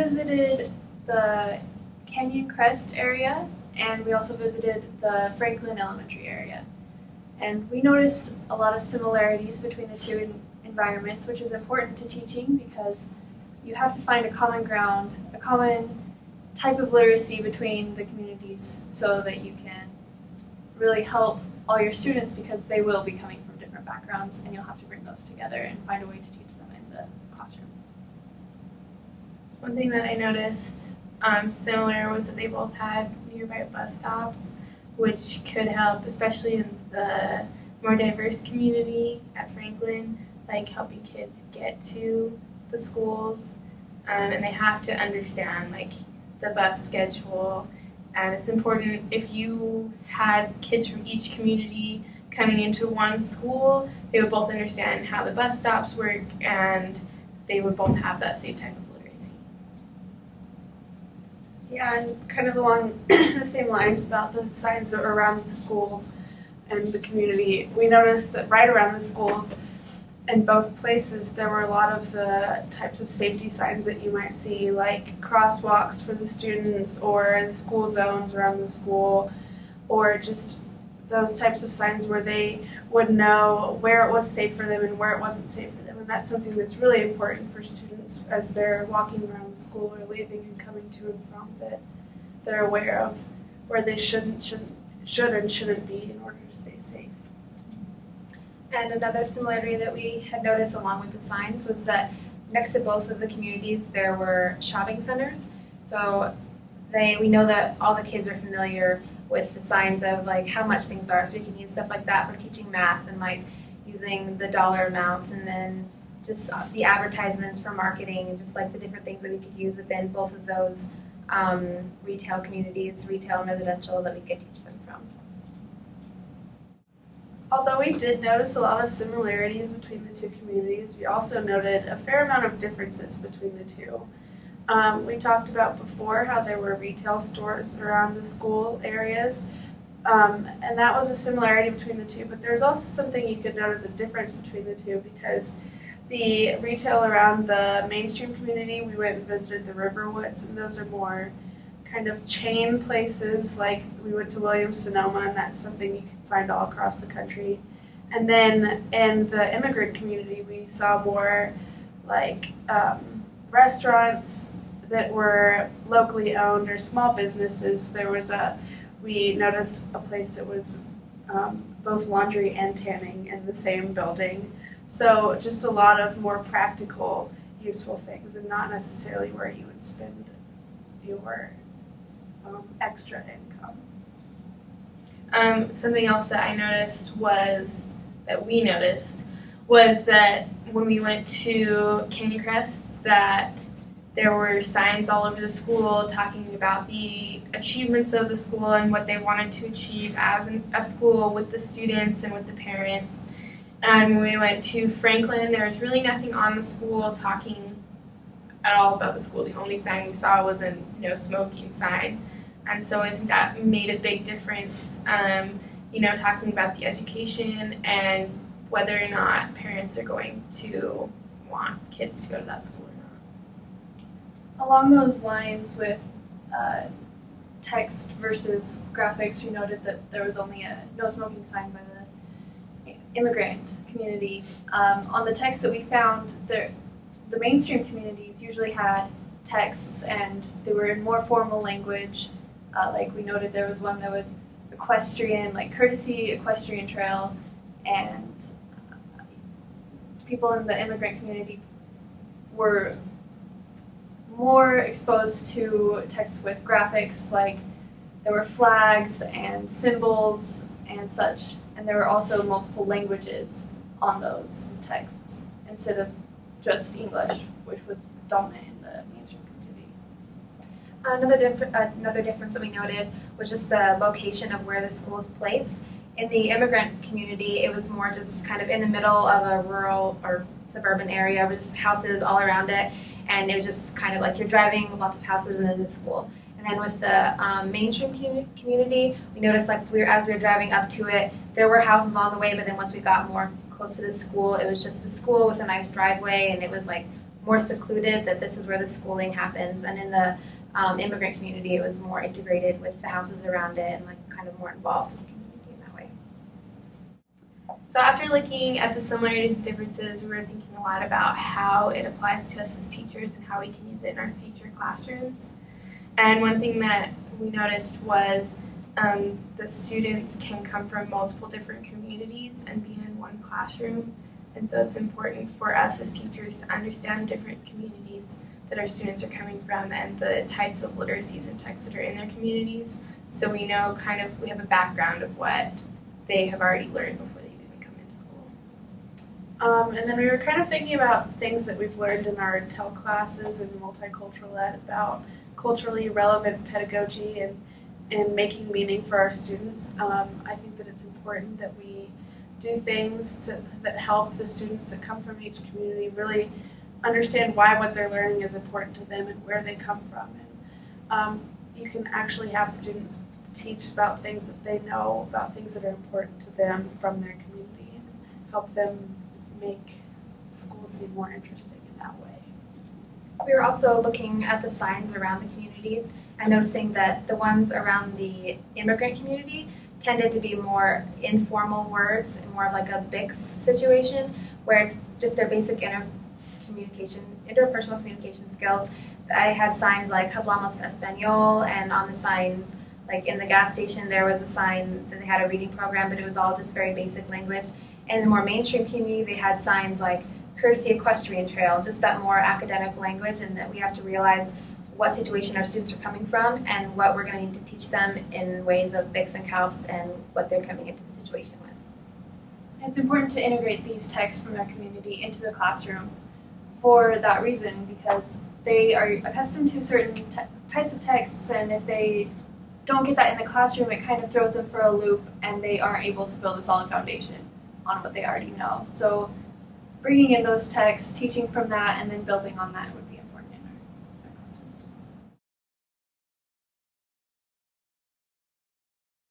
visited the Canyon Crest area, and we also visited the Franklin Elementary area. And we noticed a lot of similarities between the two environments, which is important to teaching because you have to find a common ground, a common type of literacy between the communities so that you can really help all your students, because they will be coming from different backgrounds and you'll have to bring those together and find a way to teach them in the classroom. One thing that I noticed similar was that they both had nearby bus stops, which could help, especially in the more diverse community at Franklin, like helping kids get to the schools, and they have to understand like the bus schedule. And it's important if you had kids from each community coming into one school, they would both understand how the bus stops work and they would both have that same type of literacy. Yeah, and kind of along the same lines about the signs that were around the schools and the community, we noticed that right around the schools in both places there were a lot of the types of safety signs that you might see, like crosswalks for the students or the school zones around the school, or just those types of signs where they would know where it was safe for them and where it wasn't safe for them. And that's something that's really important for students as they're walking around the school or leaving and coming to and from, that they're aware of where they should and shouldn't be in order to stay safe. And another similarity that we had noticed along with the signs was that next to both of the communities there were shopping centers. So we know that all the kids are familiar with the signs of like how much things are, so we can use stuff like that for teaching math and like using the dollar amounts, and then just the advertisements for marketing and just like the different things that we could use within both of those retail communities, retail and residential, that we could teach them from. Although we did notice a lot of similarities between the two communities, we also noted a fair amount of differences between the two. We talked about before how there were retail stores around the school areas, and that was a similarity between the two, but there's also something you could note as a difference between the two, because the retail around the mainstream community, we went and visited the Riverwoods, and those are more kind of chain places. Like we went to Williams-Sonoma, and that's something you can find all across the country. And then in the immigrant community, we saw more like restaurants that were locally owned or small businesses. We noticed a place that was both laundry and tanning in the same building. So just a lot of more practical, useful things, and not necessarily where you would spend your extra income. Something else that we noticed was that when we went to Canyon Crest, that there were signs all over the school talking about the achievements of the school and what they wanted to achieve as a school with the students and with the parents. And when we went to Franklin, there was really nothing on the school talking at all about the school. The only sign we saw was a no smoking sign. And so I think that made a big difference, talking about the education and whether or not parents are going to want kids to go to that school or not. Along those lines with text versus graphics, we noted that there was only a no smoking sign by the immigrant community. On the text that we found, the mainstream communities usually had texts, and they were in more formal language. Like we noted, there was one that was equestrian, like courtesy equestrian trail, and people in the immigrant community were more exposed to text with graphics, like there were flags and symbols and such, and there were also multiple languages on those texts instead of just English, which was dominant in the mainstream community. Another difference that we noted was just the location of where the school is placed. In the immigrant community, it was more just kind of in the middle of a rural or suburban area with just houses all around it, and it was just kind of like you're driving lots of houses and then the school. And then with the mainstream community, we noticed like as we were driving up to it, there were houses along the way, but then once we got more close to the school, it was just the school with a nice driveway, and it was like more secluded, that this is where the schooling happens. And in the immigrant community, it was more integrated with the houses around it and like kind of more involved with the community in that way. So after looking at the similarities and differences, we were thinking a lot about how it applies to us as teachers and how we can use it in our future classrooms. And one thing that we noticed was the students can come from multiple different communities and be in one classroom. And so it's important for us as teachers to understand different communities that our students are coming from and the types of literacies and texts that are in their communities. So we know we have a background of what they have already learned before they even come into school. And then we were kind of thinking about things that we've learned in our TEL classes and multicultural ed about culturally relevant pedagogy and making meaning for our students. I think that it's important that we do things that help the students that come from each community really understand why what they're learning is important to them and where they come from. And you can actually have students teach about things that they know, about things that are important to them from their community, and help them make school seem more interesting in that way. We were also looking at the signs around the communities and noticing that the ones around the immigrant community tended to be more informal words and more of like a BICS situation, where it's just their basic interpersonal communication skills. I had signs like hablamos español, and on the sign, like in the gas station, there was a sign that they had a reading program, but it was all just very basic language. And in the more mainstream community, they had signs like courtesy equestrian trail, just that more academic language, and that we have to realize what situation our students are coming from and what we're going to need to teach them in ways of BICS and CALPS and what they're coming into the situation with. It's important to integrate these texts from their community into the classroom for that reason, because they are accustomed to certain types of texts, and if they don't get that in the classroom, it kind of throws them for a loop and they aren't able to build a solid foundation on what they already know. So bringing in those texts, teaching from that, and then building on that would be